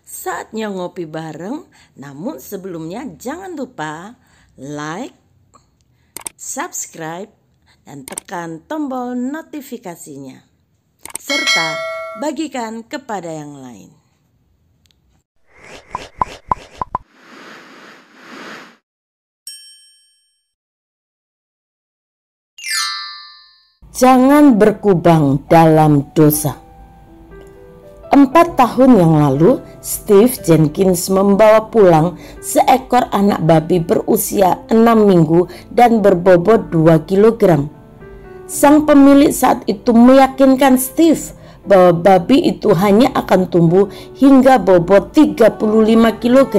Saatnya ngopi bareng, namun sebelumnya jangan lupa like, subscribe, dan tekan tombol notifikasinya. Serta bagikan kepada yang lain. Jangan berkubang dalam dosa. 4 tahun yang lalu, Steve Jenkins membawa pulang seekor anak babi berusia 6 minggu dan berbobot 2 kg. Sang pemilik saat itu meyakinkan Steve bahwa babi itu hanya akan tumbuh hingga bobot 35 kg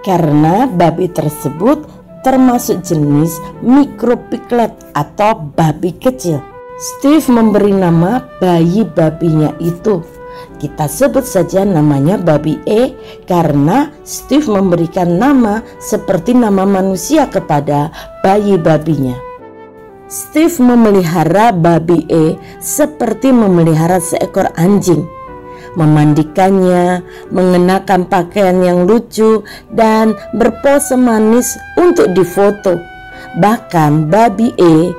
karena babi tersebut termasuk jenis micropiglet atau babi kecil. Steve memberi nama bayi babinya itu. Kita sebut saja namanya babi E karena Steve memberikan nama seperti nama manusia kepada bayi babinya. Steve memelihara babi E seperti memelihara seekor anjing. Memandikannya, mengenakan pakaian yang lucu, dan berpose manis untuk difoto. Bahkan babi E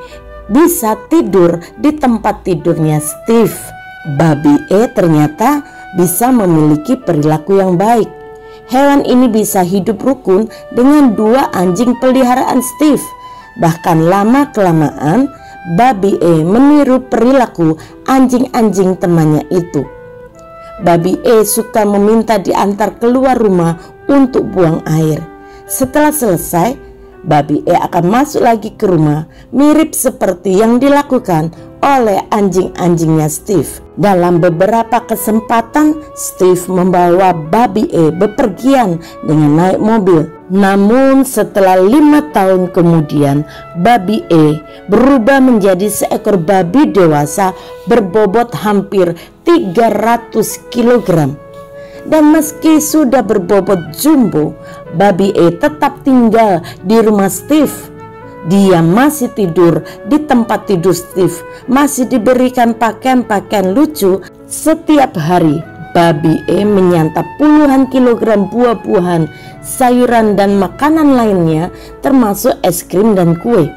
bisa tidur di tempat tidurnya Steve. Babi E ternyata bisa memiliki perilaku yang baik. Hewan ini bisa hidup rukun dengan 2 anjing peliharaan Steve. Bahkan lama-kelamaan babi E meniru perilaku anjing-anjing temannya itu. Babi E suka meminta diantar keluar rumah untuk buang air. Setelah selesai, babi E akan masuk lagi ke rumah, mirip seperti yang dilakukan oleh anjing-anjingnya Steve. Dalam beberapa kesempatan, Steve membawa babi E bepergian dengan naik mobil. Namun setelah 5 tahun kemudian, babi E berubah menjadi seekor babi dewasa berbobot hampir 300 kg. Dan meski sudah berbobot jumbo, babi E tetap tinggal di rumah Steve. Dia masih tidur di tempat tidur Steve, masih diberikan pakaian-pakaian lucu. Setiap hari babi E menyantap puluhan kilogram buah-buahan, sayuran, dan makanan lainnya termasuk es krim dan kue.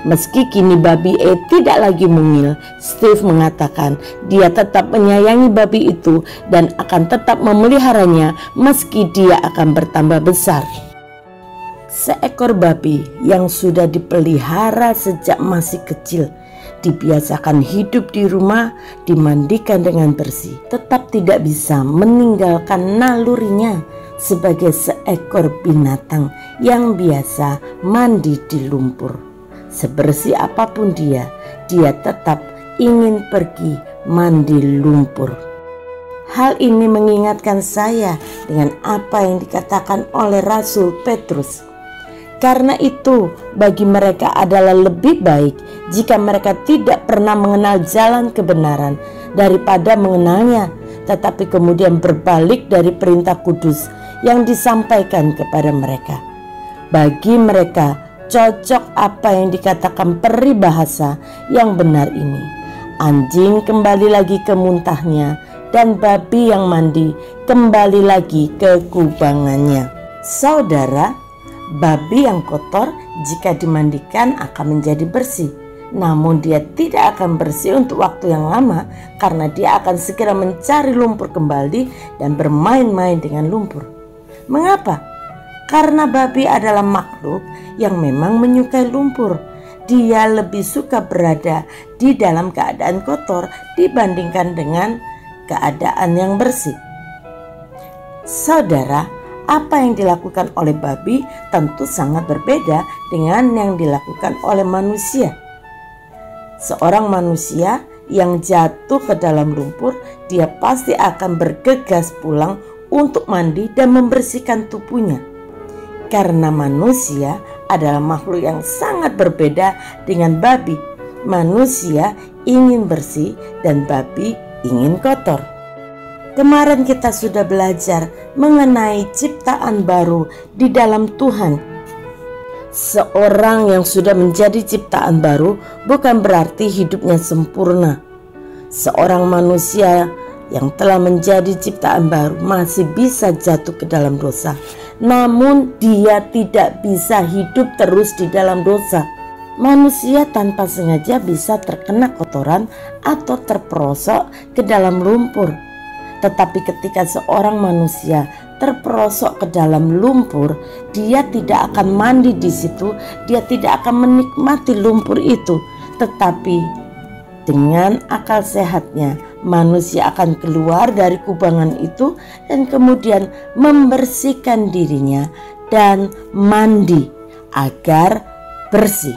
Meski kini babi E tidak lagi mungil, Steve mengatakan dia tetap menyayangi babi itu dan akan tetap memeliharanya meski dia akan bertambah besar. Seekor babi yang sudah dipelihara sejak masih kecil, dibiasakan hidup di rumah, dimandikan dengan bersih, tetap tidak bisa meninggalkan nalurinya sebagai seekor binatang yang biasa mandi di lumpur. Sebersih apapun dia tetap ingin pergi mandi lumpur. Hal ini mengingatkan saya dengan apa yang dikatakan oleh Rasul Petrus. Karena itu, bagi mereka adalah lebih baik jika mereka tidak pernah mengenal jalan kebenaran daripada mengenalnya, tetapi kemudian berbalik dari perintah kudus yang disampaikan kepada mereka. Bagi mereka, cocok apa yang dikatakan peribahasa yang benar ini. Anjing kembali lagi ke muntahnya, dan babi yang mandi kembali lagi ke kubangannya. Saudara, babi yang kotor jika dimandikan akan menjadi bersih. Namun dia tidak akan bersih untuk waktu yang lama karena dia akan segera mencari lumpur kembali dan bermain-main dengan lumpur. Mengapa? Karena babi adalah makhluk yang memang menyukai lumpur. Dia lebih suka berada di dalam keadaan kotor dibandingkan dengan keadaan yang bersih. Saudara, apa yang dilakukan oleh babi tentu sangat berbeda dengan yang dilakukan oleh manusia. Seorang manusia yang jatuh ke dalam lumpur, dia pasti akan bergegas pulang untuk mandi dan membersihkan tubuhnya. Karena manusia adalah makhluk yang sangat berbeda dengan babi. Manusia ingin bersih dan babi ingin kotor. Kemarin kita sudah belajar mengenai ciptaan baru di dalam Tuhan. Seorang yang sudah menjadi ciptaan baru bukan berarti hidupnya sempurna. Seorang manusia yang telah menjadi ciptaan baru masih bisa jatuh ke dalam dosa. Namun dia tidak bisa hidup terus di dalam dosa. Manusia tanpa sengaja bisa terkena kotoran atau terperosok ke dalam lumpur. Tetapi ketika seorang manusia terperosok ke dalam lumpur, dia tidak akan mandi di situ, dia tidak akan menikmati lumpur itu. Tetapi dengan akal sehatnya, manusia akan keluar dari kubangan itu dan kemudian membersihkan dirinya dan mandi agar bersih.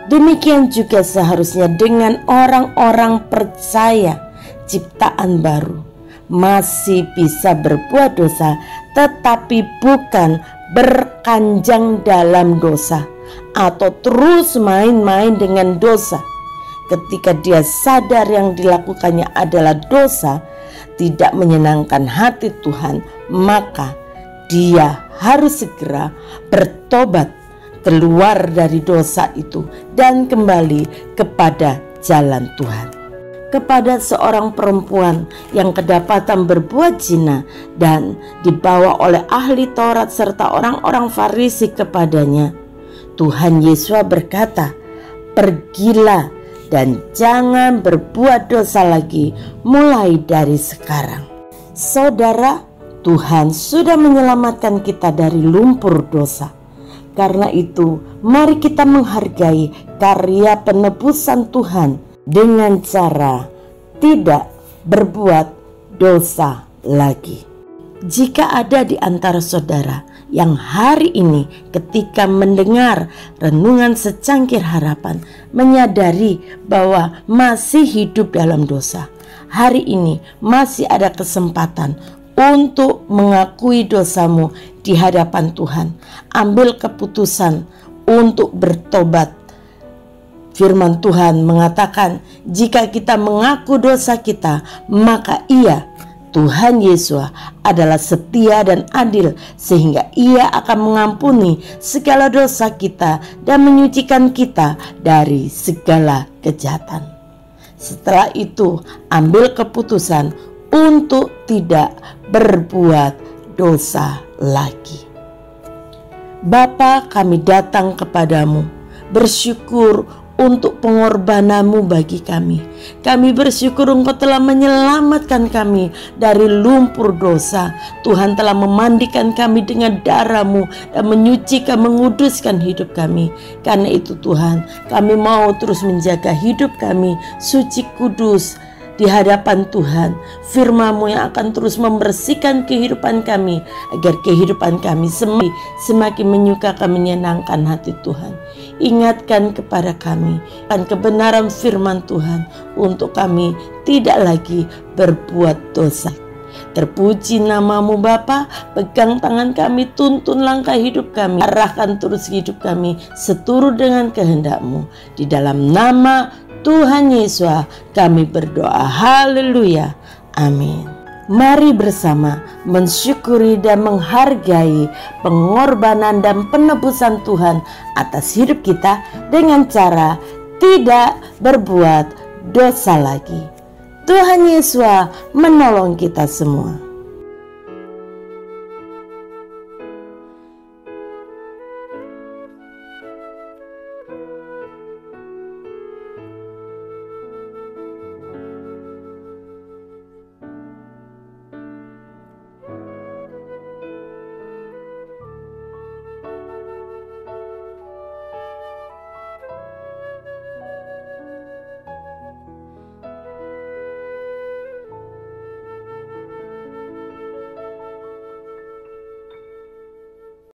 Demikian juga seharusnya dengan orang-orang percaya ciptaan baru. Masih bisa berbuat dosa, tetapi bukan berkanjang dalam dosa atau terus main-main dengan dosa. Ketika dia sadar yang dilakukannya adalah dosa, tidak menyenangkan hati Tuhan, maka dia harus segera bertobat, keluar dari dosa itu dan kembali kepada jalan Tuhan. Kepada seorang perempuan yang kedapatan berbuat zina dan dibawa oleh ahli Taurat serta orang-orang Farisi kepadanya, Tuhan Yesus berkata, "Pergilah dan jangan berbuat dosa lagi mulai dari sekarang." Saudara, Tuhan sudah menyelamatkan kita dari lumpur dosa. Karena itu, mari kita menghargai karya penebusan Tuhan dengan cara tidak berbuat dosa lagi. Jika ada di antara saudara yang hari ini ketika mendengar renungan secangkir harapan menyadari bahwa masih hidup dalam dosa, hari ini masih ada kesempatan untuk mengakui dosamu di hadapan Tuhan. Ambil keputusan untuk bertobat. Firman Tuhan mengatakan, jika kita mengaku dosa kita, maka Ia, Tuhan Yesus, adalah setia dan adil sehingga Ia akan mengampuni segala dosa kita dan menyucikan kita dari segala kejahatan. Setelah itu, ambil keputusan untuk tidak berbuat dosa lagi. Bapa, kami datang kepadamu bersyukur untuk pengorbananmu bagi kami. Kami bersyukur Engkau telah menyelamatkan kami dari lumpur dosa. Tuhan telah memandikan kami dengan darah-Mu dan menyucikan, menguduskan hidup kami. Karena itu Tuhan, kami mau terus menjaga hidup kami suci kudus di hadapan Tuhan. Firman-Mu yang akan terus membersihkan kehidupan kami, agar kehidupan kami semakin menyukakan, menyenangkan hati Tuhan. Ingatkan kepada kami akan kebenaran firman Tuhan untuk kami tidak lagi berbuat dosa. Terpuji nama-Mu Bapa, pegang tangan kami, tuntun langkah hidup kami, arahkan terus hidup kami seturut dengan kehendak-Mu. Di dalam nama Tuhan Yesus kami berdoa, haleluya, amin. Mari bersama mensyukuri dan menghargai pengorbanan dan penebusan Tuhan atas hidup kita dengan cara tidak berbuat dosa lagi. Tuhan Yesus menolong kita semua.